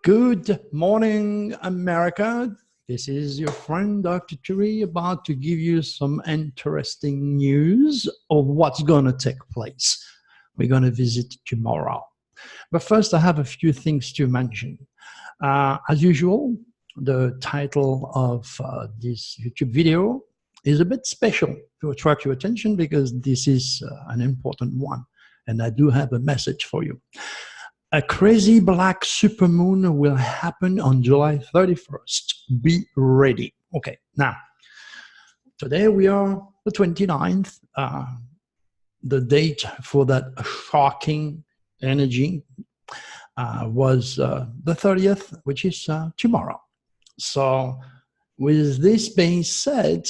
Good morning, America. This is your friend, Dr. Turi, about to give you some interesting news of what's going to take place. We're going to visit tomorrow. But first, I have a few things to mention. As usual, the title of this YouTube video is a bit special to attract your attention because this is an important one. And I do have a message for you. A crazy black supermoon will happen on July 31st. Be ready. Okay, now, today we are the 29th. The date for that shocking energy was the 30th, which is tomorrow. So with this being said,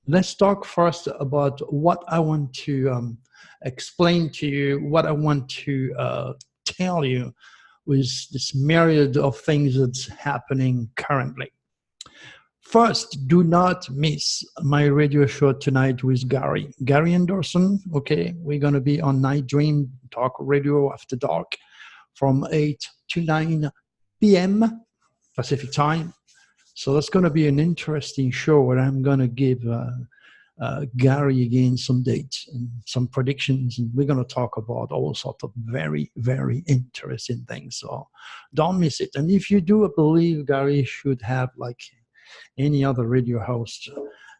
let's talk first about what I want to explain to you, what I want to tell you with this myriad of things that's happening currently. First, do not miss my radio show tonight with Gary Anderson. Okay, we're going to be on Night Dream Talk Radio After Dark from 8 to 9 p.m. Pacific time. So that's going to be an interesting show where I'm going to give Gary again some dates and some predictions, and we're going to talk about all sorts of very, very interesting things. So don't miss it. And if you do believe Gary should have, like any other radio host,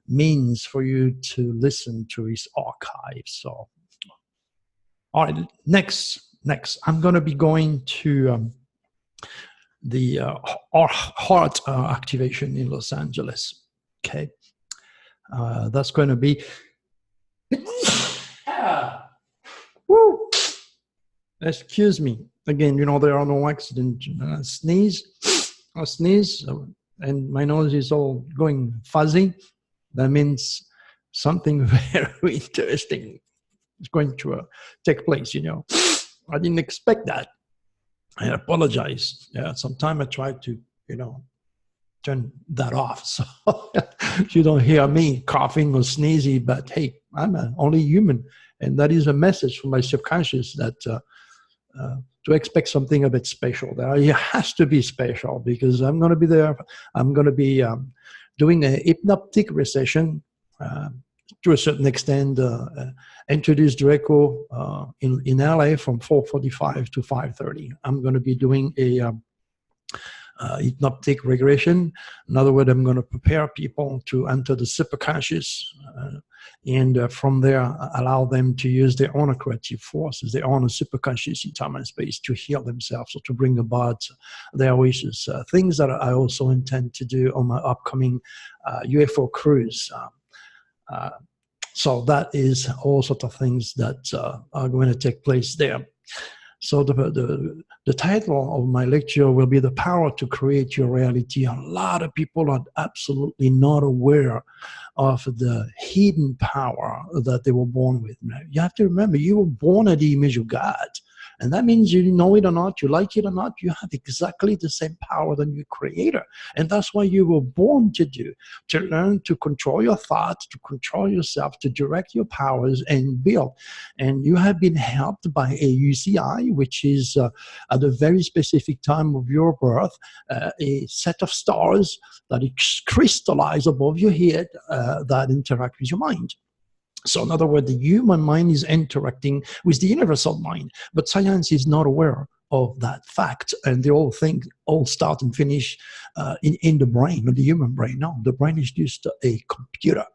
means for you to listen to his archive. So, all right, next, I'm going to be going to the heart activation in Los Angeles. Okay. That's going to be woo. Excuse me. Again, you know, there are no accidents. I sneeze, and my nose is all going fuzzy. That means something very interesting is going to take place, you know. I didn't expect that. I apologize. Yeah, sometime I try to, you know, turn that off, so you don't hear me coughing or sneezing. But hey, I'm only human, and that is a message from my subconscious that to expect something a bit special. There, it has to be special because I'm going to be there. I'm going to be doing a hypnotic recession to a certain extent. Introduced Draco in LA from 4:45 to 5:30. I'm going to be doing a hypnotic regression. In other words, I'm going to prepare people to enter the superconscious and from there allow them to use their own creative forces, their own superconscious in time and space to heal themselves or to bring about their wishes. Things that I also intend to do on my upcoming UFO cruise. So that is all sorts of things that are going to take place there. So the title of my lecture will be The Power to Create Your Reality. A lot of people are absolutely not aware of the hidden power that they were born with. You have to remember, you were born at the image of God. And that means you know it or not, you like it or not, you have exactly the same power than your creator. And that's what you were born to do, to learn to control your thoughts, to control yourself, to direct your powers and build. And you have been helped by a UCI, which is at a very specific time of your birth, a set of stars that crystallize above your head that interact with your mind. So in other words, the human mind is interacting with the universal mind, but science is not aware of that fact. And they all start and finish in the brain, the human brain. No, the brain is just a computer,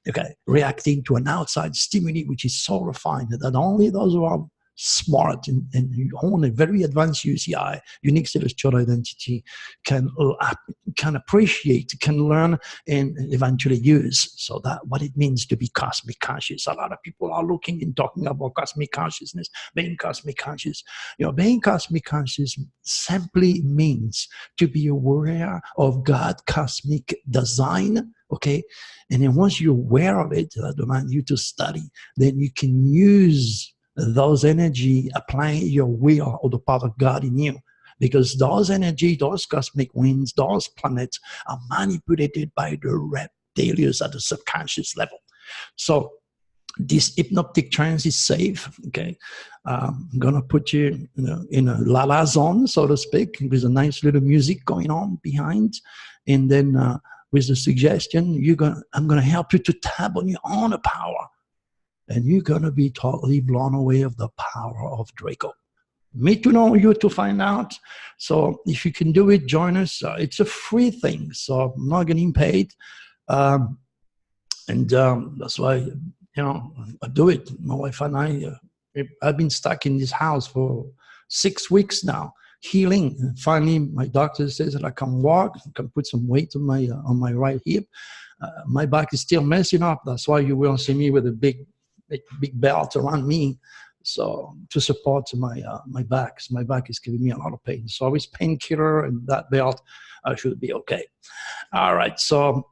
okay, reacting to an outside stimuli, which is so refined that only those who are smart and you own a very advanced UCI, unique celestial identity, can appreciate, can learn, and eventually use. So that what it means to be cosmic conscious. A lot of people are looking and talking about cosmic consciousness, being cosmic conscious. You know, being cosmic conscious simply means to be aware of God's cosmic design. Okay, and then once you're aware of it, I demand you to study. Then you can use those energy, applying your will or the part of God in you. Because those energy, those cosmic winds, those planets are manipulated by the reptilians at the subconscious level. So This hypnotic trance is safe. Okay, I'm gonna put you, in a la la zone, so to speak, with a nice little music going on behind, and then with the suggestion, I'm gonna help you to tap on your own power, and you're gonna be totally blown away of the power of Draco. Me to know, you to find out. So if you can do it, join us. It's a free thing, so I'm not getting paid. And that's why, I do it. My wife and I've been stuck in this house for 6 weeks now, healing. And finally, my doctor says that I can walk, I can put some weight on my right hip. My back is still messing up. That's why you will see me with a big belt around me, so to support my back. So my back is giving me a lot of pain. So with painkiller and that belt, I should be okay. All right, so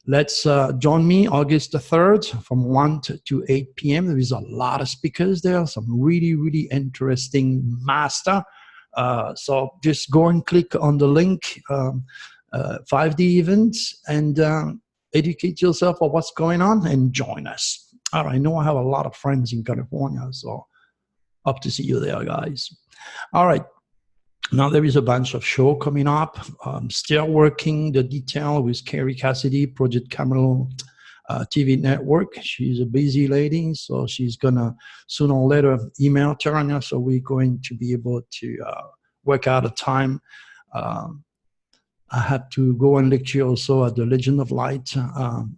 let's join me August the 3rd from 1 to 8 p.m. There is a lot of speakers there, some really, really interesting master. So just go and click on the link, 5D events, and educate yourself on what's going on and join us. All right, I know I have a lot of friends in California, so hope to see you there, guys. All right. Now there is a bunch of show coming up. I'm still working the detail with Carrie Cassidy, Project Camelot TV network. She's a busy lady, so she's gonna sooner or later email Tarania, so we're going to be able to work out a time. I have to go and lecture also at the Legend of Light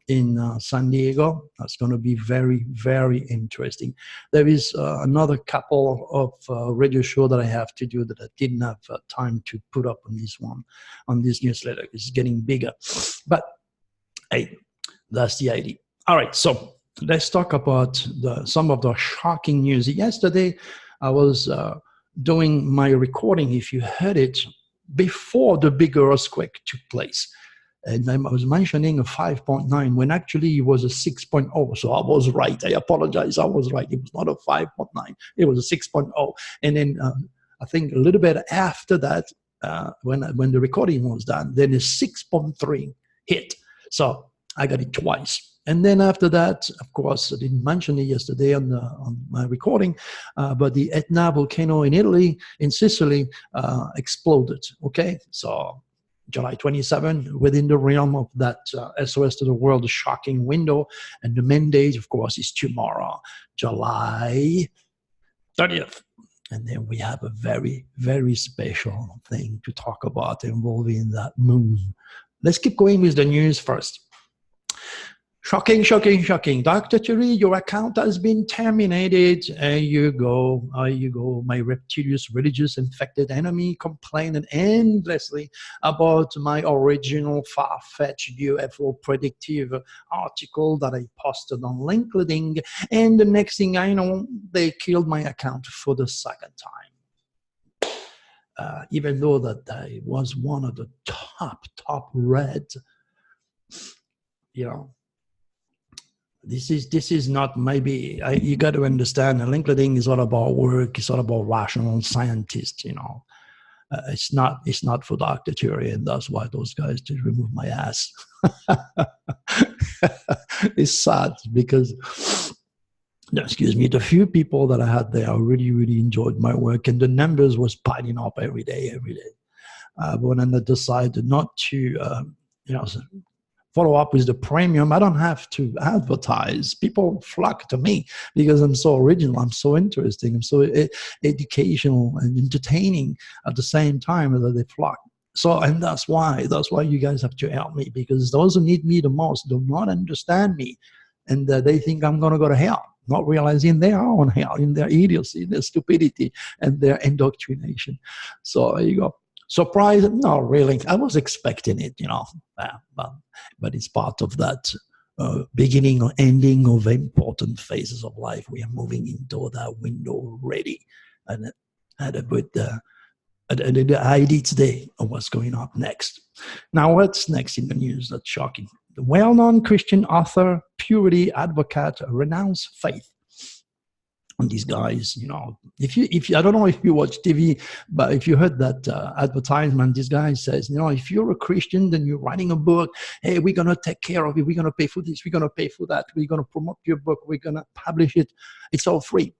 in San Diego. That's going to be very, very interesting. There is another couple of radio show that I have to do that I didn't have time to put up on this one, on this newsletter. It's getting bigger. But hey, that's the idea. All right, so let's talk about some of the shocking news. Yesterday, I was doing my recording, if you heard it, before the big earthquake took place. And I was mentioning a 5.9 when actually it was a 6.0. So I was right. I apologize. I was right. It was not a 5.9. It was a 6.0. And then I think a little bit after that, when the recording was done, then a 6.3 hit. So I got it twice. And then after that, of course, I didn't mention it yesterday on my recording, but the Etna volcano in Italy, in Sicily, exploded. Okay, so July 27, within the realm of that SOS to the world shocking window, and the main date, of course, is tomorrow, July 30th. And then we have a very, very special thing to talk about involving that moon. Let's keep going with the news first. Shocking, shocking, shocking. Dr. Turi, your account has been terminated. There you go. There you go. My reptilious religious infected enemy complaining endlessly about my original far-fetched UFO predictive article that I posted on LinkedIn. And the next thing I know, they killed my account for the second time. Even though that I was one of the top read, This is not maybe, you got to understand, LinkedIn is all about work, it's all about rational scientists, It's not for Dr. Turi, and that's why those guys just remove my ass. It's sad because, excuse me, the few people that I had there really, really enjoyed my work, and the numbers was piling up every day. But when I decided not to, follow up with the premium, I don't have to advertise. People flock to me because I'm so original, I'm so interesting, I'm so educational and entertaining at the same time that they flock. So, and that's why you guys have to help me, because those who need me the most do not understand me, and they think I'm going to go to hell, not realizing they are on hell in their idiocy, their stupidity, and their indoctrination. So there you go. Surprise? No, really. I was expecting it, but it's part of that beginning or ending of important phases of life. We are moving into that window already, and with the idea today of what's going up next. Now, what's next in the news that's shocking? The well-known Christian author, purity advocate, renounced faith. And these guys, you know, if you, I don't know if you watch TV, but if you heard that advertisement, this guy says, you know, if you're a Christian, then you're writing a book. Hey, we're gonna take care of it. We're gonna pay for this. We're gonna pay for that. We're gonna promote your book. We're gonna publish it. It's all free.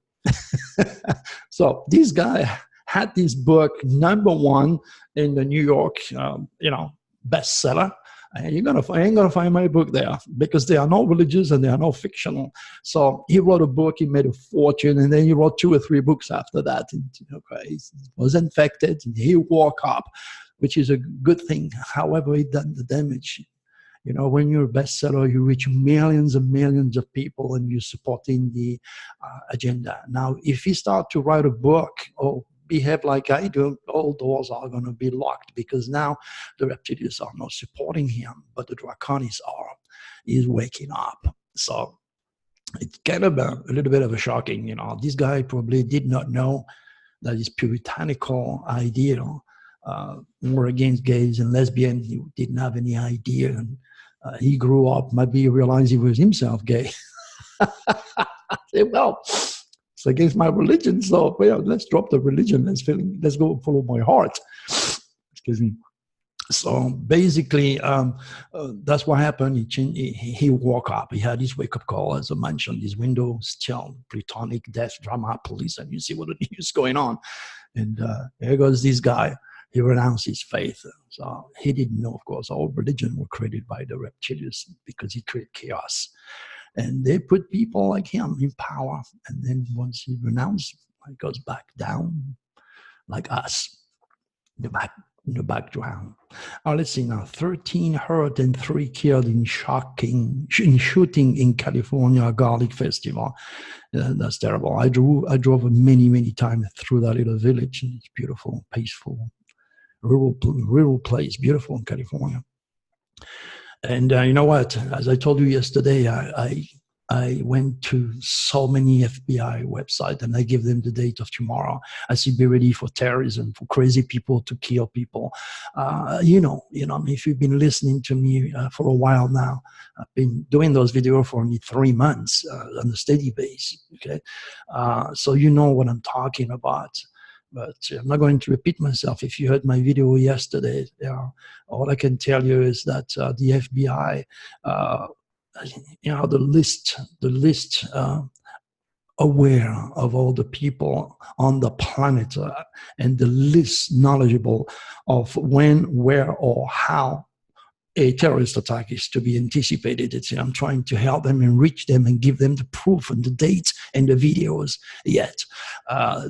So this guy had this book #1 in the New York, you know, bestseller. And you ain't gonna find my book there because they are not religious and they are not fictional. So he wrote a book, he made a fortune, and then he wrote 2 or 3 books after that. And, okay, he was infected, and he woke up, which is a good thing. However, it done the damage. You know, when you're a bestseller, you reach millions and millions of people, and you're supporting the agenda. Now, if you start to write a book or behave like I do, all doors are going to be locked because now the reptilians are not supporting him, but the draconis are. He's waking up. So it's kind of a little bit of a shocking, you know. This guy probably did not know that his puritanical ideal were against gays and lesbians. He didn't have any idea. And he grew up, maybe he realized he was himself gay. Well, it's against my religion, so well, let's drop the religion. Let's go follow my heart. Excuse me. So basically, that's what happened. He woke up. He had his wake-up call, as I mentioned. His window still Plutonic death drama police, and you see what the news going on. And here goes this guy. He renounced his faith. So he didn't know, of course, all religion were created by the reptilians because he created chaos. And they put people like him in power. And then once he renounced, it goes back down like us, in the background. Let's see now. 13 hurt and 3 killed in shooting in California Garlic Festival. That's terrible. I drove many times through that little village. It's beautiful, peaceful, rural place, beautiful in California. And you know what? As I told you yesterday, I went to so many FBI websites and I give them the date of tomorrow. I said, be ready for terrorism, for crazy people to kill people. You know, if you've been listening to me for a while now, I've been doing those videos for only 3 months on a steady basis. Okay, so you know what I'm talking about. But I'm not going to repeat myself. If you heard my video yesterday, all I can tell you is that the FBI, you know, the list aware of all the people on the planet and the list knowledgeable of when, where, or how a terrorist attack is to be anticipated. I'm trying to help them and reach them and give them the proof and the dates and the videos. Yet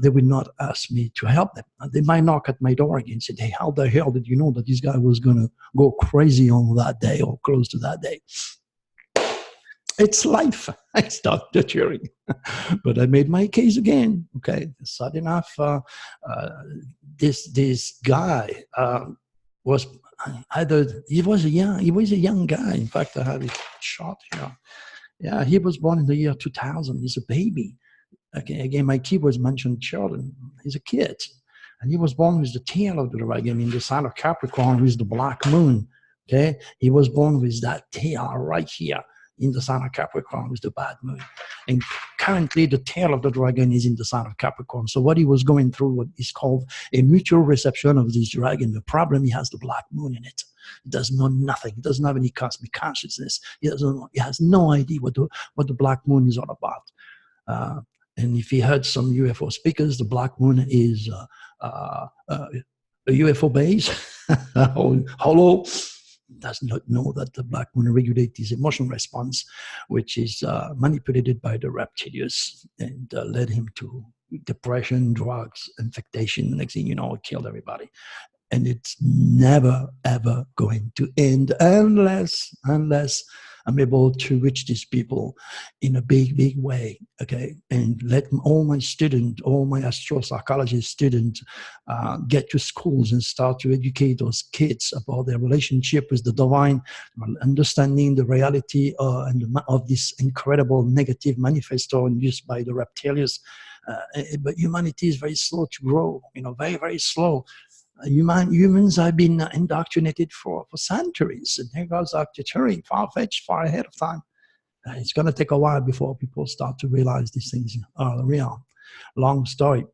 they will not ask me to help them. They might knock at my door again and say, hey, how the hell did you know that this guy was going to go crazy on that day or close to that day? It's life. It's Dr. Turi. But I made my case again. Okay, sad enough. This guy was either he was a young guy. In fact, I have it shot here. Yeah, he was born in the year 2000. He's a baby. Okay, again, my keywords mentioned children. He's a kid, and he was born with the tail of the dragon in the sign of Capricorn with the black moon. Okay, he was born with that tail right here in the sign of Capricorn with the bad moon. And currently the tail of the dragon is in the sign of Capricorn. So what he was going through is called a mutual reception of this dragon. The problem, he has the black moon in it. He doesn't know nothing. He doesn't have any cosmic consciousness. He has no idea what the black moon is all about. And if he heard some UFO speakers, the black moon is a UFO base. Hello. Does not know that the black moon regulates his emotional response, which is manipulated by the reptilians and led him to depression, drugs, infectation. Next thing you know, it killed everybody. And it's never, ever going to end unless I'm able to reach these people in a big, big way, okay? And let all my students, all my astropsychology students get to schools and start to educate those kids about their relationship with the divine, understanding the reality of this incredible negative manifesto induced by the reptilians. But humanity is very slow to grow, very, very slow. Humans have been indoctrinated for centuries. And here goes Dr. Turi, far-fetched, far ahead of time. It's going to take a while before people start to realize these things are real. Long story.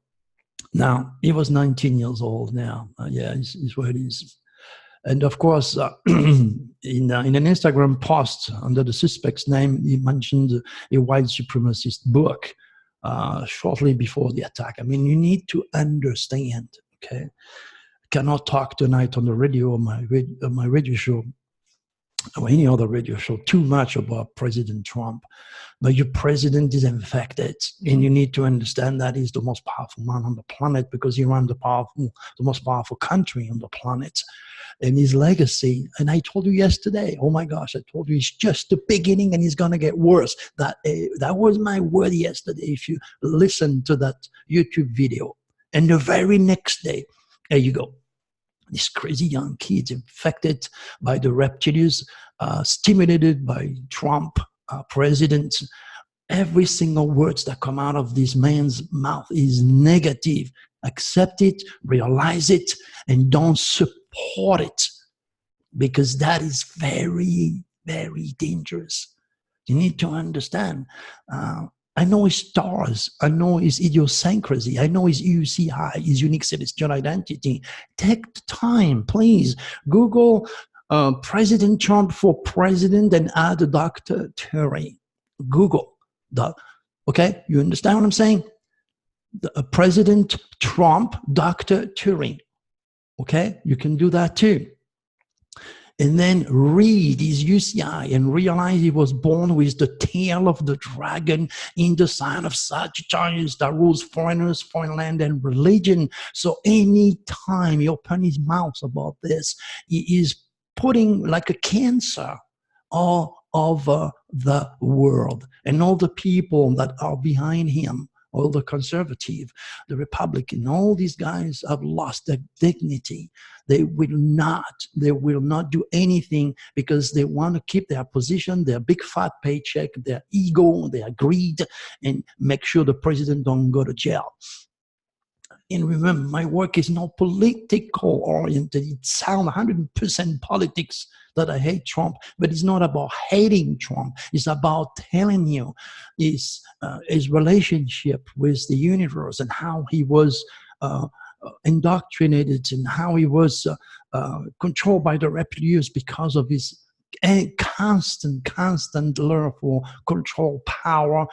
Now, he was 19 years old now. Yeah, is what it is. And of course, in an Instagram post under the suspect's name, he mentioned a white supremacist book shortly before the attack. I mean, you need to understand, okay? I cannot talk tonight on the radio or my radio show or any other radio show too much about President Trump. But your president is infected, and you need to understand that he's the most powerful man on the planet because he runs the most powerful country on the planet. And his legacy, and I told you yesterday, oh my gosh, I told you it's just the beginning and it's going to get worse. That was my word yesterday, if you listen to that YouTube video. And the very next day, there you go. These crazy young kids infected by the reptilians, stimulated by Trump, president. Every single word that come out of this man's mouth is negative. Accept it, realize it, and don't support it, because that is very, very dangerous. You need to understand. I know his stars. I know his idiosyncrasy. I know his UCI, his unique celestial identity. Take the time, please. Google President Trump for president and add Dr. Turi. Google that. Okay, you understand what I'm saying? President Trump, Dr. Turi. Okay, you can do that too. And then read his UCI and realize he was born with the tail of the dragon in the sign of Sagittarius that rules foreigners, foreign land, and religion. So any time he opens his mouth about this, he is putting like a cancer all over the world. And all the people that are behind him, all the conservative, the Republican, all these guys have lost their dignity. They will not do anything because they want to keep their position, their big fat paycheck, their ego, their greed, and make sure the president don't go to jail. And remember, my work is not political oriented. It sounds 100% politics that I hate Trump, but it's not about hating Trump. It's about telling you his relationship with the universe and how he was indoctrinated and how he was controlled by the reptilians because of his constant lure for control, power,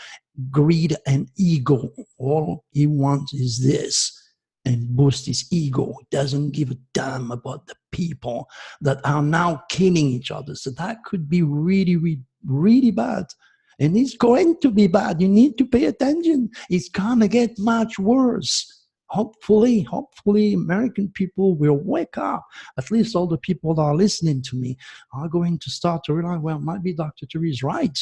greed, and ego. All he wants is this. And boost his ego. He doesn't give a damn about the people that are now killing each other. So that could be really, really, really bad. And it's going to be bad. You need to pay attention. It's going to get much worse. Hopefully, American people will wake up. At least all the people that are listening to me are going to start to realize, well, maybe Dr. Turi is right.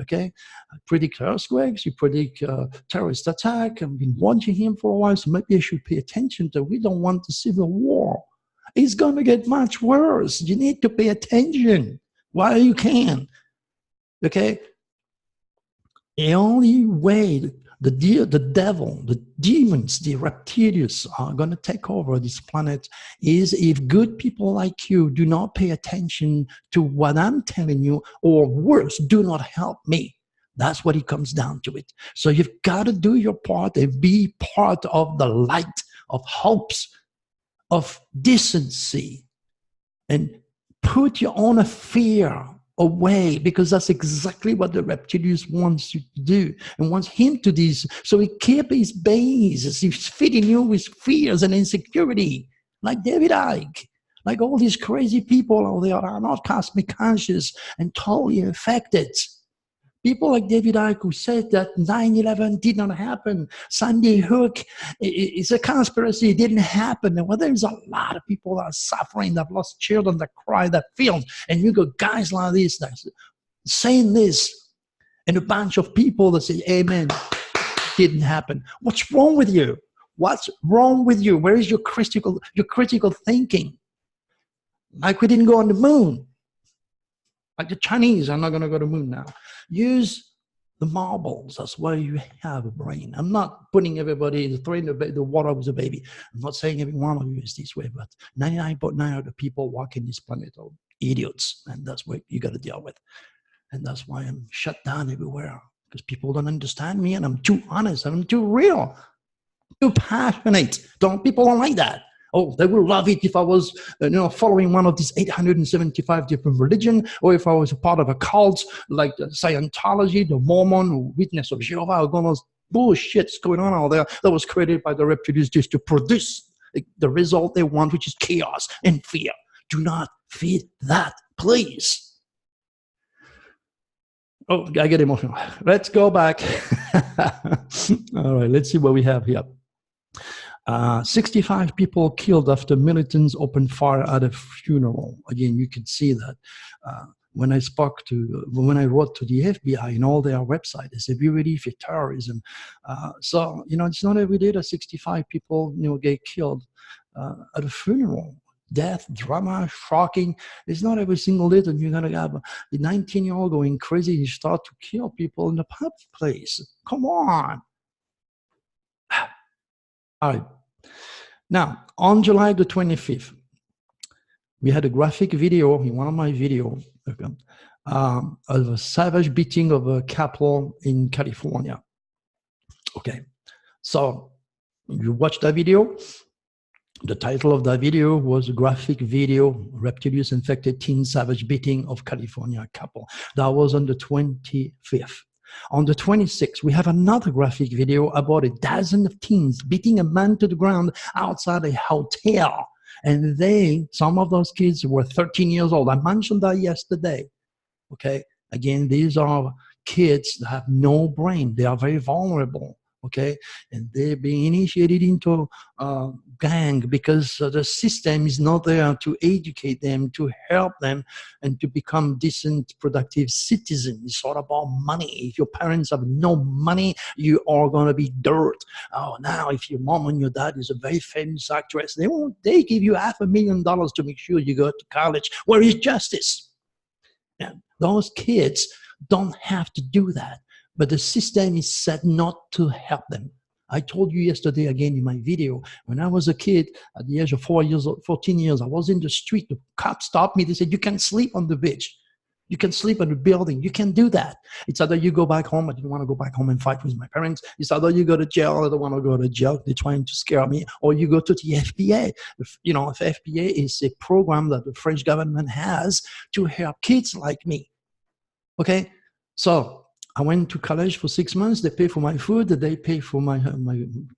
Okay, I predict earthquakes, you predict terrorist attack. I've been watching him for a while, so maybe I should pay attention to. We don't want a civil war. It's going to get much worse. You need to pay attention while you can. Okay, the only way the devil, the demons, the reptilians are going to take over this planet is if good people like you do not pay attention to what I'm telling you, or worse, do not help me. That's what it comes down to it. So you've got to do your part and be part of the light of hopes, of decency, and put your own fear away, because that's exactly what the reptilians wants you to do and wants him to do. So he keeps his base. He's feeding you with fears and insecurity, like David Icke, like all these crazy people out there that are not cosmic conscious and totally infected. People like David Icke, who said that 9/11 did not happen. Sandy Hook is a conspiracy. It didn't happen. And well, there's a lot of people that are suffering, that have lost children, that cry, that feel. And you got guys like this that saying this, and a bunch of people that say, amen, didn't happen. What's wrong with you? What's wrong with you? Where is your critical thinking? Like we didn't go on the moon. Like the Chinese are not going to go to the moon now. Use the marbles. That's why you have a brain. I'm not putting everybody, throwing the water with the baby. I'm not saying every one of you is this way, but 99.9% of the people walking this planet are idiots, and that's what you got to deal with. And that's why I'm shut down everywhere, because people don't understand me, and I'm too honest, I'm too real, too passionate. People don't like that. Oh, they will love it if I was, following one of these 875 different religions, or if I was a part of a cult like the Scientology, the Mormon, or Witness of Jehovah, or all those bullshits going on out there that was created by the reptilians just to produce the result they want, which is chaos and fear. Do not feed that, please. Oh, I get emotional. Let's go back. All right, let's see what we have here. 65 people killed after militants opened fire at a funeral. Again, you can see that. When I wrote to the FBI and all their website, they said, be ready for terrorism. So, it's not every day that 65 people, get killed at a funeral. Death, drama, shocking. It's not every single day that you're going to have a 19-year-old going crazy and start to kill people in the public place. Come on. All right. Now, on July the 25th, we had a graphic video in one of my videos of a savage beating of a couple in California. Okay. So you watch that video. The title of that video was a graphic video, Reptilius infected teen savage beating of California couple. That was on the 25th. On the 26th, we have another graphic video about a dozen of teens beating a man to the ground outside a hotel. And some of those kids were 13 years old. I mentioned that yesterday. Okay. Again, these are kids that have no brain. They are very vulnerable. Okay, and they're being initiated into a gang because the system is not there to educate them, to help them, and to become decent, productive citizens. It's all about money. If your parents have no money, you are going to be dirt. Oh, now if your mom and your dad is a very famous actress, they give you $500,000 to make sure you go to college. Where is justice? And those kids don't have to do that. But the system is set not to help them. I told you yesterday again in my video, when I was a kid, at the age of 14 years, I was in the street. The cops stopped me. They said, you can sleep on the beach. You can sleep in the building. You can do that. It's either you go back home. I didn't want to go back home and fight with my parents. It's either you go to jail. I don't want to go to jail. They're trying to scare me. Or you go to the FBA. If FBA is a program that the French government has to help kids like me. Okay? So I went to college for 6 months. They pay for my food. They pay for my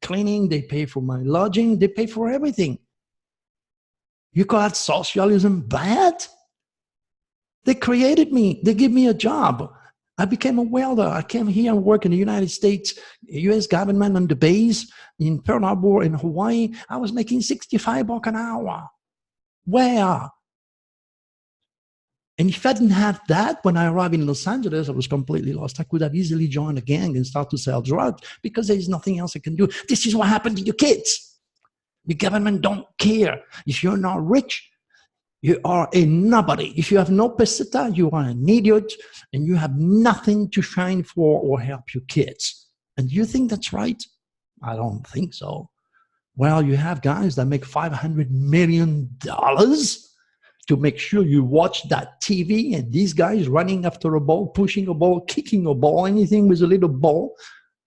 cleaning. They pay for my lodging. They pay for everything. You call that socialism bad? They created me. They gave me a job. I became a welder. I came here and worked in the United States, U.S. government on the base in Pearl Harbor in Hawaii. I was making $65 an hour. Where? And if I didn't have that, when I arrived in Los Angeles, I was completely lost. I could have easily joined a gang and start to sell drugs because there is nothing else I can do. This is what happened to your kids. The government don't care. If you're not rich, you are a nobody. If you have no peseta, you are an idiot, and you have nothing to shine for or help your kids. And you think that's right? I don't think so. Well, you have guys that make $500 million to make sure you watch that TV, and these guys running after a ball, pushing a ball, kicking a ball, anything with a little ball,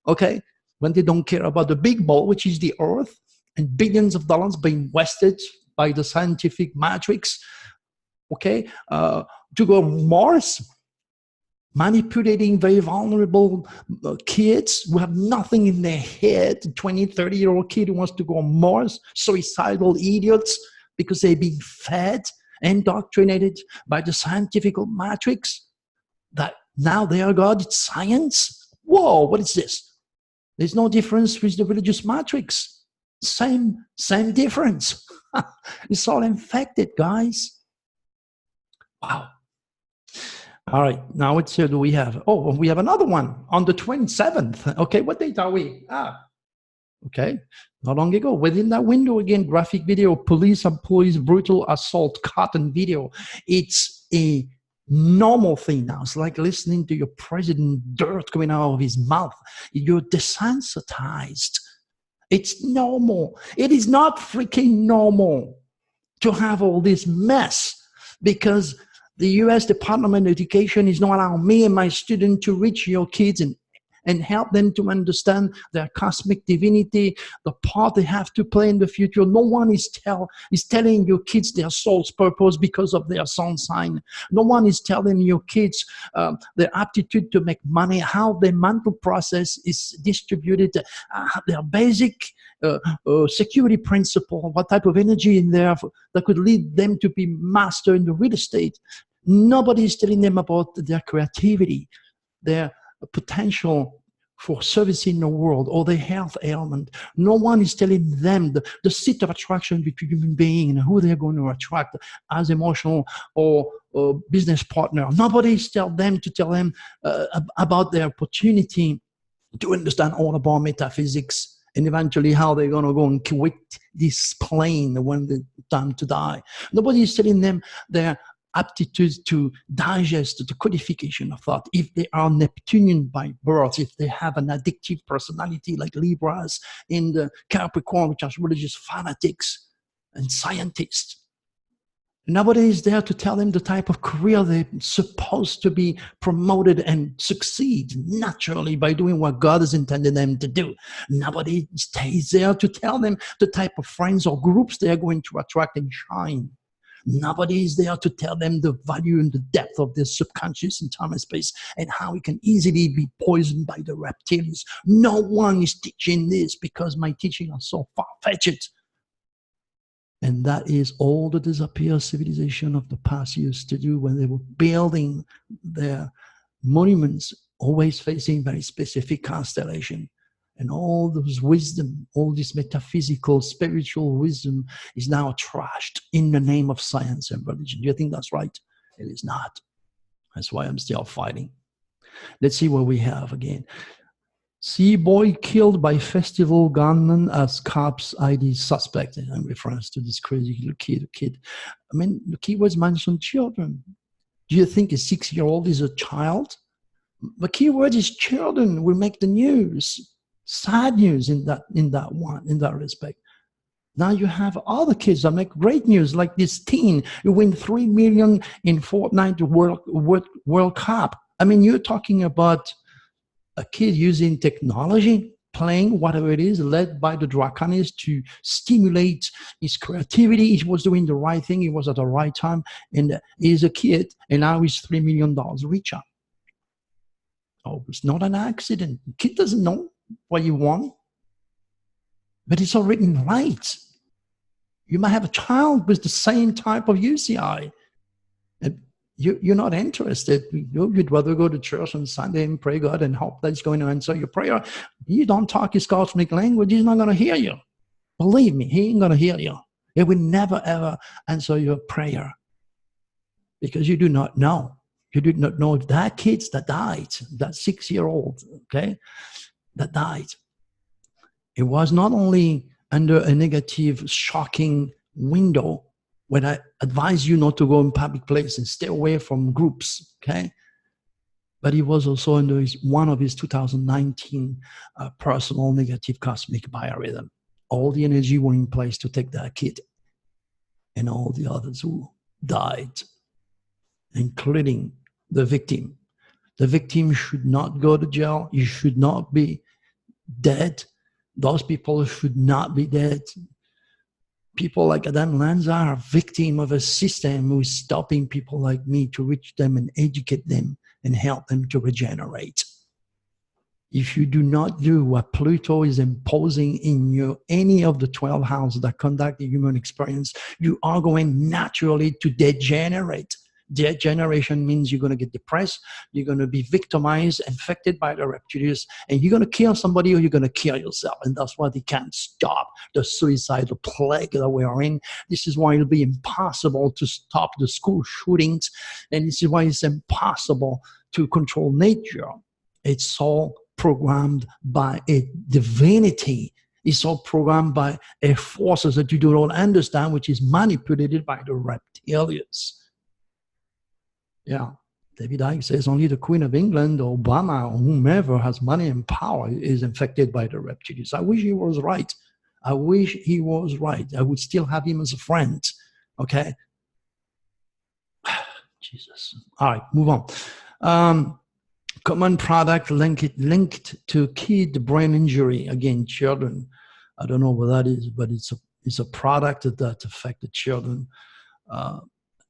okay? When they don't care about the big ball, which is the earth, and billions of dollars being wasted by the scientific matrix, okay, to go on Mars, manipulating very vulnerable kids who have nothing in their head, 20, 30-year-old kid who wants to go on Mars, suicidal idiots because they're being fed, indoctrinated by the scientific matrix, that now they are God, it's science. Whoa, what is this? There's no difference with the religious matrix. Same difference. It's all infected, guys. Wow. All right, now what do we have? Oh, we have another one on the 27th. Okay, what date are we? Okay, not long ago. Within that window again, graphic video, police employees brutal assault, cotton video. It's a normal thing now. It's like listening to your president, dirt coming out of his mouth. You're desensitized. It's normal. It is not freaking normal to have all this mess because The US Department of Education is not allowing me and my students to reach your kids and help them to understand their cosmic divinity, the part they have to play in the future. No one is telling your kids their soul's purpose because of their sun sign. No one is telling your kids their aptitude to make money, how their mental process is distributed, their basic security principle, what type of energy in there that could lead them to be master in the real estate. Nobody is telling them about their creativity, their potential for servicing the world, or the health ailment. No one is telling them the seat of attraction between human beings and who they're going to attract as emotional or business partner. Nobody is telling them about their opportunity to understand all about metaphysics and eventually how they're going to go and quit this plane when it's time to die. Nobody is telling them their aptitude to digest the codification of thought, if they are Neptunian by birth, if they have an addictive personality like Libras in the Capricorn, which are religious fanatics and scientists. Nobody is there to tell them the type of career they're supposed to be promoted and succeed naturally by doing what God has intended them to do. Nobody stays there to tell them the type of friends or groups they are going to attract and shine. Nobody is there to tell them the value and the depth of their subconscious in time and space and how it can easily be poisoned by the reptilians. No one is teaching this because my teaching are so far-fetched. And that is all the disappeared civilization of the past used to do when they were building their monuments, always facing very specific constellation. And all those wisdom, all this metaphysical, spiritual wisdom is now trashed in the name of science and religion. Do you think that's right? It is not. That's why I'm still fighting. Let's see what we have again. See boy killed by festival gunman as cops ID suspect. In reference to this crazy little kid. I mean, the keywords mentioned children. Do you think a 6-year-old is a child? The keyword is children will make the news. Sad news in that respect. Now you have other kids that make great news, like this teen who win 3 million in Fortnite World Cup. I mean, you're talking about a kid using technology, playing whatever it is, led by the Draconis to stimulate his creativity. He was doing the right thing. He was at the right time. And he's a kid, and now he's $3 million richer. Oh, it's not an accident. The kid doesn't know what you want, but it's all written right. You might have a child with the same type of UCI. And you're not interested. You'd rather go to church on Sunday and pray God and hope that He's going to answer your prayer. You don't talk His cosmic language, He's not going to hear you. Believe me, He ain't going to hear you. He will never, ever answer your prayer because you do not know. You do not know if that kid that died, that 6-year-old, okay, that died, it was not only under a negative, shocking window when I advise you not to go in public places and stay away from groups, okay? But it was also under one of his 2019 personal negative cosmic biorhythm. All the energy were in place to take that kid and all the others who died, including the victim. The victim should not go to jail. You should not be dead. Those people should not be dead. People like Adam Lanza are a victim of a system who is stopping people like me to reach them and educate them and help them to regenerate. If you do not do what Pluto is imposing in any of the 12 houses that conduct the human experience, you are going naturally to degenerate. Degeneration means you're going to get depressed, you're going to be victimized, infected by the reptilians, and you're going to kill somebody or you're going to kill yourself. And that's why they can't stop the suicidal plague that we are in. This is why it'll be impossible to stop the school shootings, and this is why it's impossible to control nature. It's all programmed by a divinity. It's all programmed by a forces that you do not understand, which is manipulated by the reptilians. Yeah, David Icke says only the Queen of England, or Obama, or whomever has money and power is infected by the reptilians. I wish he was right. I wish he was right. I would still have him as a friend. Okay? Jesus. All right, move on. Common product linked to kid brain injury. Again, children. I don't know what that is, but it's a product that affected children.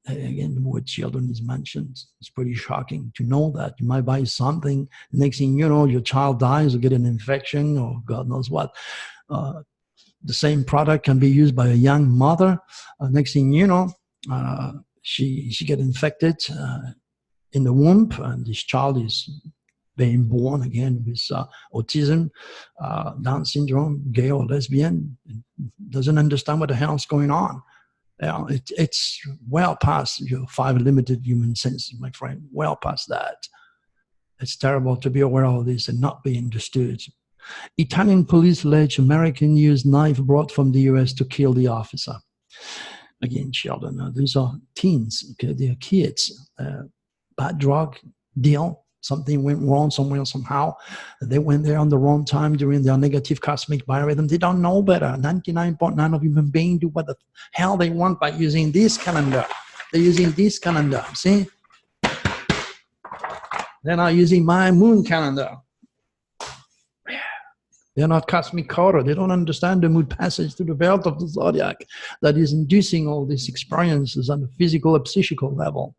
Again, the word children is mentioned. It's pretty shocking to know that. You might buy something, next thing you know, your child dies or get an infection or God knows what. The same product can be used by a young mother. Next thing you know, she get infected in the womb, and this child is being born again with autism, Down syndrome, gay or lesbian, doesn't understand what the hell's going on. It's well past your 5 limited human senses, my friend, well past that. It's terrible to be aware of this and not be understood. Italian police allege American used knife brought from the US to kill the officer. Again, children, these are teens, okay? They are kids. Bad drug deal, something went wrong somewhere, somehow. They went there on the wrong time during their negative cosmic biorhythm. They don't know better. 99.9% of human beings do what the hell they want by using this calendar. They're using this calendar, see? They're not using my moon calendar. They're not cosmic quarter. They don't understand the moon passage through the belt of the zodiac that is inducing all these experiences on the physical and psychical level.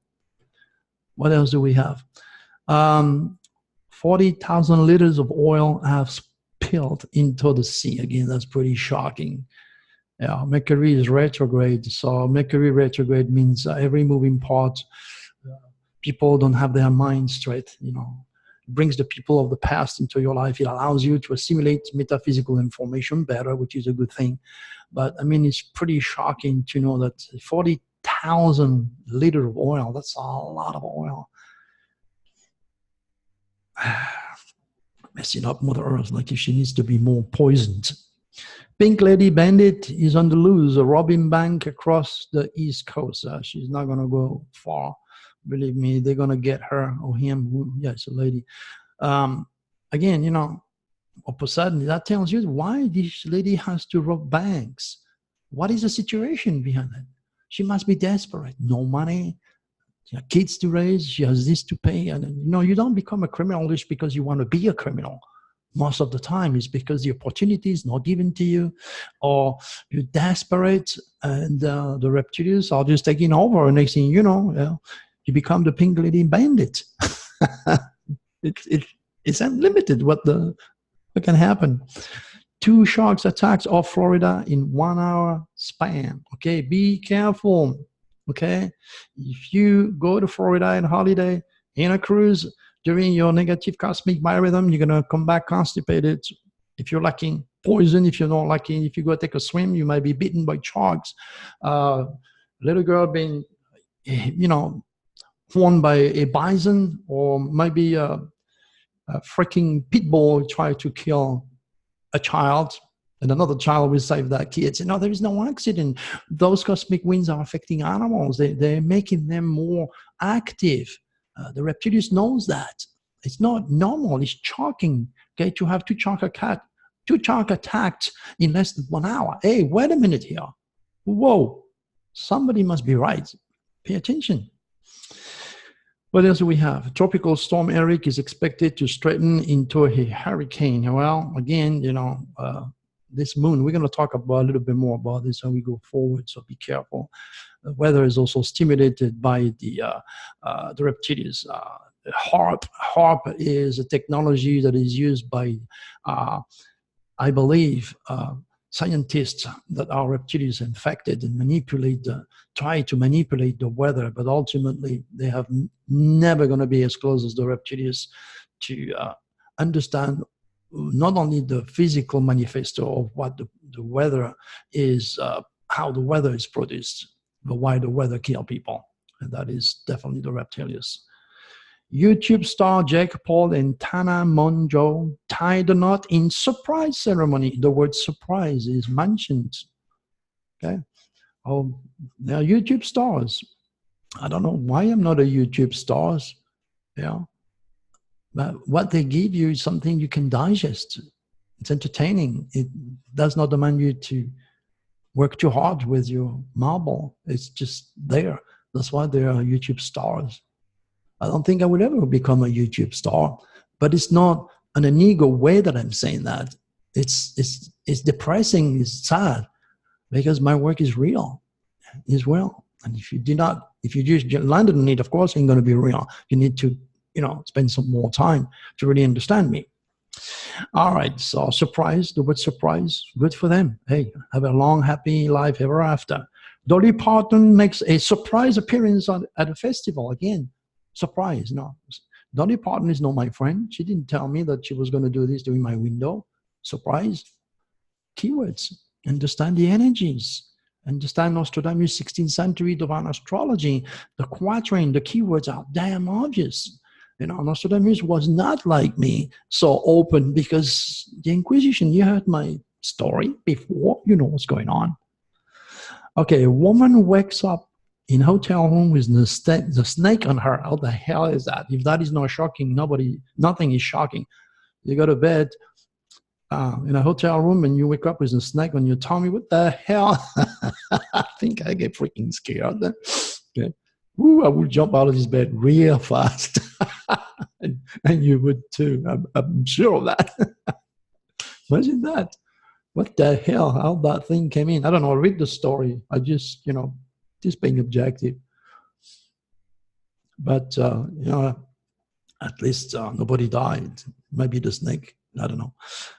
What else do we have? 40,000 liters of oil have spilled into the sea. Again, that's pretty shocking. Yeah, Mercury is retrograde. So Mercury retrograde means every moving part, people don't have their mind straight, you know. It brings the people of the past into your life. It allows you to assimilate metaphysical information better, which is a good thing. But I mean, it's pretty shocking to know that 40,000 liters of oil, that's a lot of oil. Messing up Mother Earth, like if she needs to be more poisoned. Pink Lady Bandit is on the loose, robbing bank across the East Coast. She's not going to go far. Believe me, they're going to get her or him. Yeah, it's a lady. Again, you know, all of a sudden, that tells you why this lady has to rob banks. What is the situation behind that? She must be desperate. No money. She has kids to raise. She has this to pay. And, you know, you don't become a criminal just because you want to be a criminal. Most of the time, it's because the opportunity is not given to you, or you're desperate, and the reptilians are just taking over. And next thing you know, you become the Pink Lady Bandit. It's unlimited what can happen. 2 sharks attacks off Florida in 1 hour span. Okay, be careful. Okay, if you go to Florida on holiday in a cruise during your negative cosmic biorhythm, you're gonna come back constipated. If you're lucky, poison. If you're not lucky, if you go take a swim, you might be bitten by sharks. Little girl being, you know, horned by a bison, or maybe a freaking pit bull try to kill a child, and another child will save that kid. No, there is no accident. Those cosmic winds are affecting animals. They're making them more active. The reptilians knows that. It's not normal. It's shocking, okay, to have 2 sharks attacked in less than 1 hour. Hey, wait a minute here. Whoa, somebody must be right. Pay attention. What else do we have? Tropical storm Eric is expected to strengthen into a hurricane. Well, again, you know, this moon, we're going to talk about a little bit more about this as we go forward, so be careful. The weather is also stimulated by the reptilians. HARP is a technology that is used by, I believe, scientists that are reptilians infected and try to manipulate the weather, but ultimately they have never going to be as close as the reptilians to understand not only the physical manifesto of what the weather is, how the weather is produced, but why the weather kills people. And that is definitely the reptilians. YouTube star Jake Paul and Tana Mongeau tied the knot in surprise ceremony. The word surprise is mentioned. Okay. Oh, they're YouTube stars. I don't know why I'm not a YouTube stars. Yeah. But what they give you is something you can digest. It's entertaining. It does not demand you to work too hard with your marble. It's just there. That's why they are YouTube stars. I don't think I will ever become a YouTube star, but it's not in an ego way that I'm saying that. It's depressing, it's sad, because my work is real, is real. And if you just landed on it, of course, it ain't going to be real. You need to, spend some more time to really understand me. All right, so surprise, the word surprise, good for them. Hey, have a long, happy life ever after. Dolly Parton makes a surprise appearance at a festival. Again, surprise, no. Dolly Parton is not my friend. She didn't tell me that she was going to do this during my window. Surprise. Keywords. Understand the energies. Understand Nostradamus' 16th century divine astrology. The quatrain, the keywords are damn obvious. Nostradamus was not like me, so open, because the Inquisition, you heard my story before, you know what's going on. Okay, a woman wakes up in a hotel room with the snake on her. How the hell is that? If that is not shocking, nothing is shocking. You go to bed in a hotel room and you wake up with a snake on your tummy. What the hell? I think I get freaking scared. Okay. Ooh, I would jump out of this bed real fast. and you would too. I'm sure of that. Imagine that. What the hell? How that thing came in? I don't know. Read the story. I just, just being objective. But, at least nobody died. Maybe the snake. I don't know.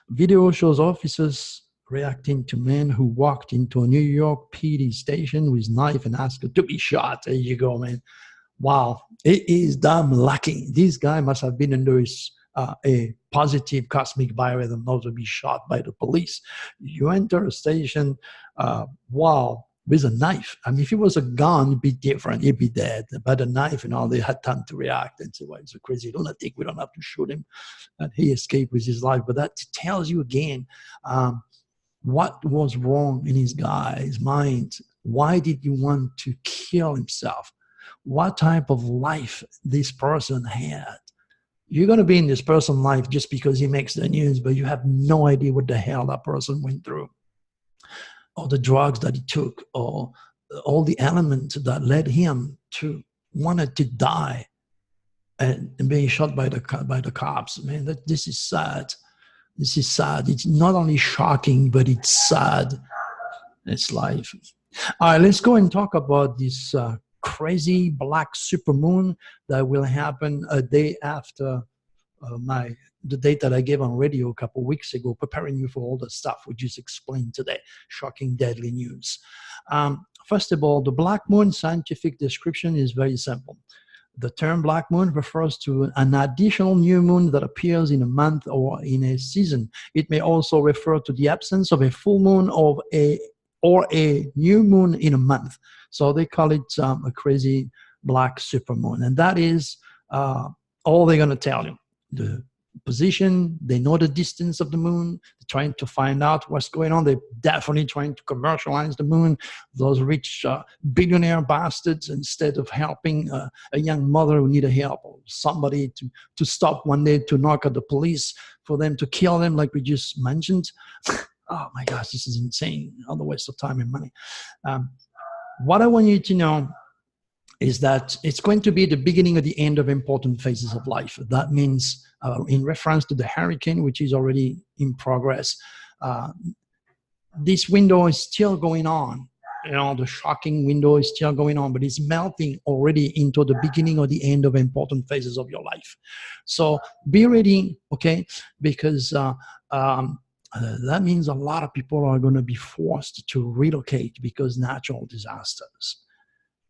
Video shows officers reacting to men who walked into a New York PD station with knife and asked to be shot. There you go, man. Wow. It is damn lucky. This guy must have been under a positive cosmic biorhythm not to be shot by the police. You enter a station, wow, with a knife. I mean, if it was a gun, it'd be different. He'd be dead. But a knife, they had time to react and say, well, it's a crazy lunatic. We don't have to shoot him. And he escaped with his life. But that tells you again what was wrong in his guy's mind. Why did he want to kill himself? What type of life this person had? You're going to be in this person's life just because he makes the news, but you have no idea what the hell that person went through, or the drugs that he took, or all the elements that led him to wanted to die and being shot by the cops. Man, this is sad. This is sad. It's not only shocking, but it's sad. It's life. All right, let's go and talk about this crazy black supermoon that will happen a day after the date that I gave on radio a couple of weeks ago, preparing you for all the stuff we just explained today. Shocking, deadly news. First of all, the black moon scientific description is very simple. The term black moon refers to an additional new moon that appears in a month or in a season. It may also refer to the absence of a full moon or a new moon in a month. So they call it a crazy black supermoon. And that is all they're going to tell you. The position, they know the distance of the moon, they're trying to find out what's going on. They're definitely trying to commercialize the moon. Those rich billionaire bastards, instead of helping a young mother who needed help, or somebody to stop one day to knock at the police for them to kill them, like we just mentioned. Oh my gosh, this is insane. All the waste of time and money. What I want you to know is that it's going to be the beginning of the end of important phases of life. That means, in reference to the hurricane, which is already in progress, this window is still going on. The shocking window is still going on, but it's melting already into the beginning or the end of important phases of your life. So be ready, okay? Because that means a lot of people are going to be forced to relocate because natural disasters.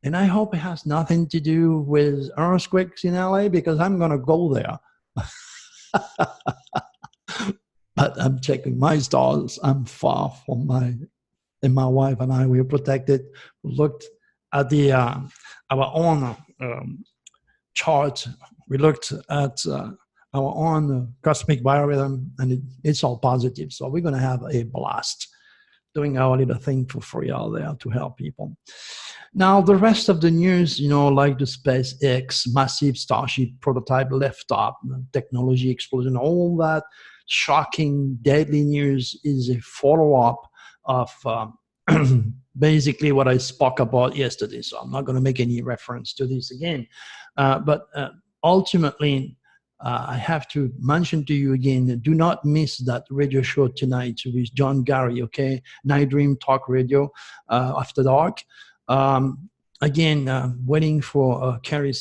And I hope it has nothing to do with earthquakes in LA, because I'm going to go there. But I'm checking my stars. I'm far from and my wife and I, we are protected. We looked at our own chart. We looked at our own cosmic biorhythm, and it's all positive. So we're going to have a blast doing our little thing for free out there to help people. Now, the rest of the news, like the SpaceX massive Starship prototype liftoff, technology explosion, all that shocking, deadly news is a follow-up of basically what I spoke about yesterday. So I'm not going to make any reference to this again. But ultimately, I have to mention to you again, do not miss that radio show tonight with John Gary, okay? Night Dream Talk Radio after dark. Again, waiting for Carrie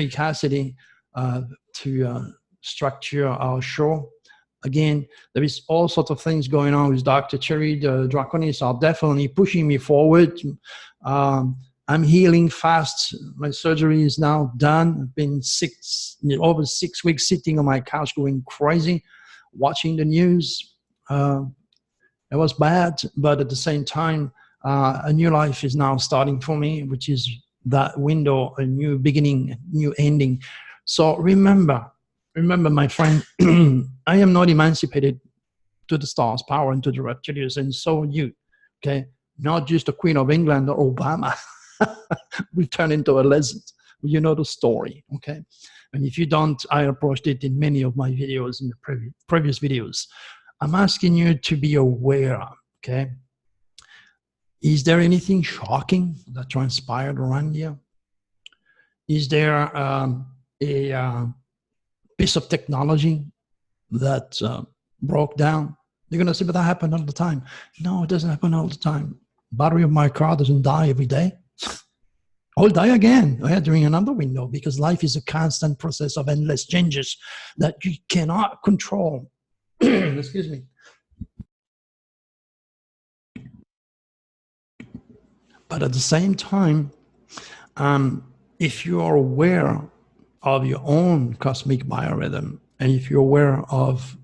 Cassidy to structure our show. Again, there is all sorts of things going on with Dr. Turi. The Draconists are definitely pushing me forward. I'm healing fast. My surgery is now done. I've been over 6 weeks sitting on my couch going crazy, watching the news. It was bad, but at the same time, a new life is now starting for me, which is that window, a new beginning, a new ending. So remember, my friend, I am not emancipated to the stars, power, and to the reptilians, and so are you, okay? Not just the Queen of England or Obama will turn into a lizard. You know the story, okay? And if you don't, I approached it in many of my videos, in the previous videos. I'm asking you to be aware, okay? Is there anything shocking that transpired around you? Is there a piece of technology that broke down? You're going to say, but that happened all the time. No, it doesn't happen all the time. Battery of my car doesn't die every day. I'll die again during another window, because life is a constant process of endless changes that you cannot control. Excuse me. But at the same time, if you are aware of your own cosmic biorhythm, and if you're aware of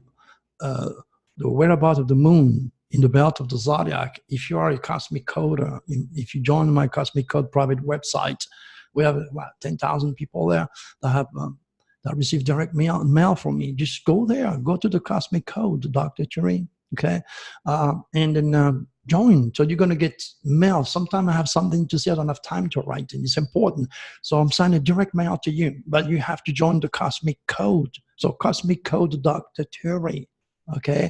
the whereabouts of the moon in the belt of the zodiac, if you are a cosmic coder, if you join my Cosmic Code private website, we have 10,000 people there that have that receive direct mail from me. Just go there, go to the Cosmic Code, Dr. Turi, okay, and then join. So you're going to get mail. Sometimes I have something to say, I don't have time to write, and it's important. So I'm sending direct mail to you, but you have to join the Cosmic Code. So Cosmic Code, Dr. Turi, okay?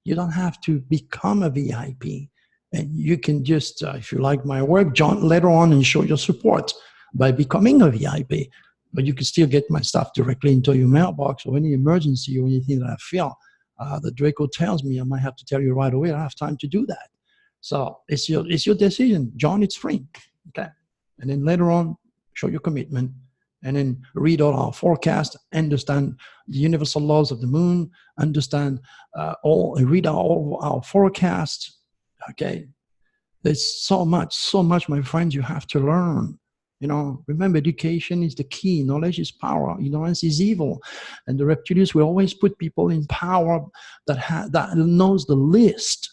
You don't have to become a VIP, and you can just, if you like my work, join later on and show your support by becoming a VIP. But you can still get my stuff directly into your mailbox, or any emergency or anything that I feel that Draco tells me, I might have to tell you right away. I don't have time to do that. So it's your decision. Join, it's free, okay? And then later on, show your commitment, and then read all our forecast, understand the universal laws of the moon, understand read all our forecast, okay? There's so much, my friends, you have to learn. You know, remember, education is the key. Knowledge is power. Ignorance is evil. And the reptilians will always put people in power that knows the least.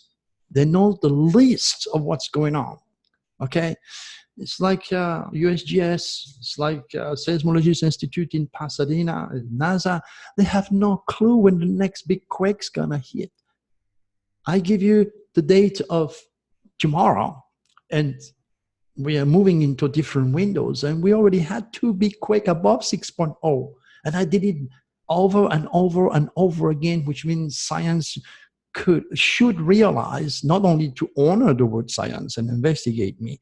They know the least of what's going on, okay? It's like USGS, it's like Seismologist Institute in Pasadena, NASA. They have no clue when the next big quake's gonna hit. I give you the date of tomorrow, and we are moving into different windows, and we already had 2 big quake above 6.0, and I did it over and over and over again, which means science should realize not only to honor the word science and investigate me,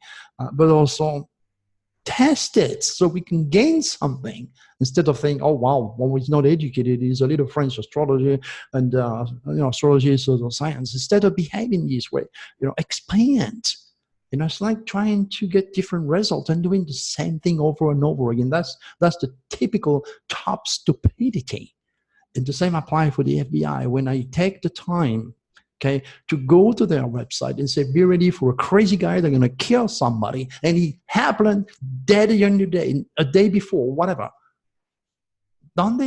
but also test it so we can gain something, instead of saying, oh wow, one is not educated, he's a little French astrology, and astrology is also science. Instead of behaving this way, expand. It's like trying to get different results and doing the same thing over and over again. That's the typical top stupidity. And the same applies for the FBI. When I take the time, okay, to go to their website and say, be ready for a crazy guy, they're going to kill somebody, and he happened dead a day before, whatever.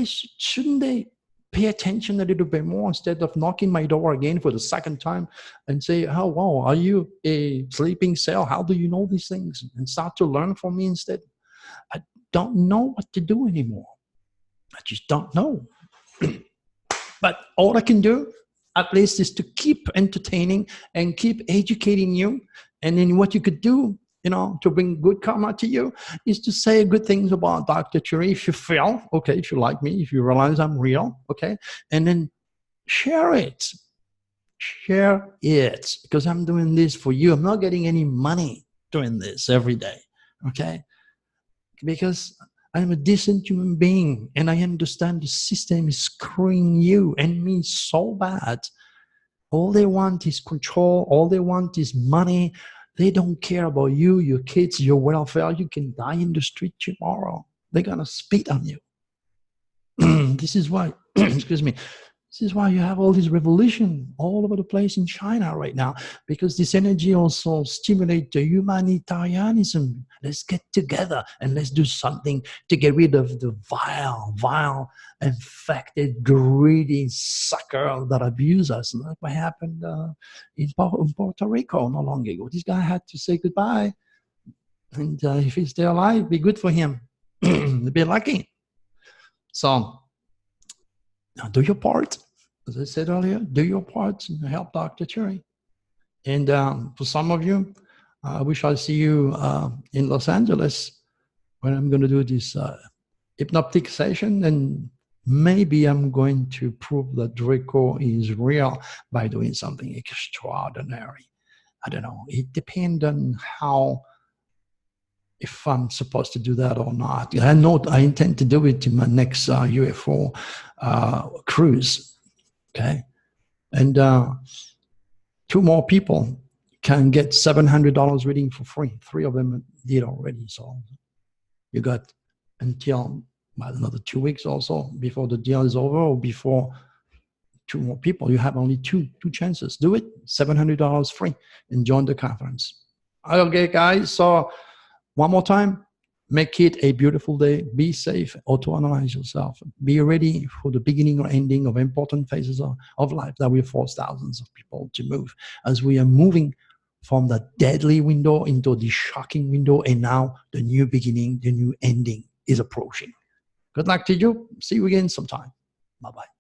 Shouldn't they pay attention a little bit more, instead of knocking my door again for the second time and say, oh, wow, are you a sleeping cell? How do you know these things? And start to learn from me instead. I don't know what to do anymore. I just don't know. But all I can do, at least, is to keep entertaining and keep educating you. And then what you could do, to bring good karma to you, is to say good things about Dr. Turi if you feel, okay, if you like me, if you realize I'm real, okay? And then share it. share it, because I'm doing this for you. I'm not getting any money doing this every day, okay? Because I'm a decent human being and I understand the system is screwing you and me so bad. All they want is control. All they want is money. They don't care about you, your kids, your welfare. You can die in the street tomorrow. They're going to spit on you. This is why, excuse me, this is why you have all this revolution all over the place in China right now, because this energy also stimulates the humanitarianism. Let's get together and let's do something to get rid of the vile, infected, greedy sucker that abuse us. And that's what happened in Puerto Rico not long ago. This guy had to say goodbye. And if he's still alive, be good for him. Be lucky. So, now do your part. As I said earlier, do your part and help Dr. Turi. And for some of you, we shall see you in Los Angeles when I'm going to do this hypnotic session. And maybe I'm going to prove that Draco is real by doing something extraordinary. I don't know. It depends on how, if I'm supposed to do that or not. I know I intend to do it in my next UFO cruise, okay? And 2 more people can get $700 reading for free. 3 of them did already. So you got until another 2 weeks also before the deal is over, or before 2 more people. You have only two chances. Do it, $700 free, and join the conference. Okay, guys, so one more time, make it a beautiful day. Be safe. Auto-analyze yourself. Be ready for the beginning or ending of important phases of life that will force thousands of people to move, as we are moving from the deadly window into the shocking window, and now the new beginning, the new ending is approaching. Good luck to you. See you again sometime. Bye-bye.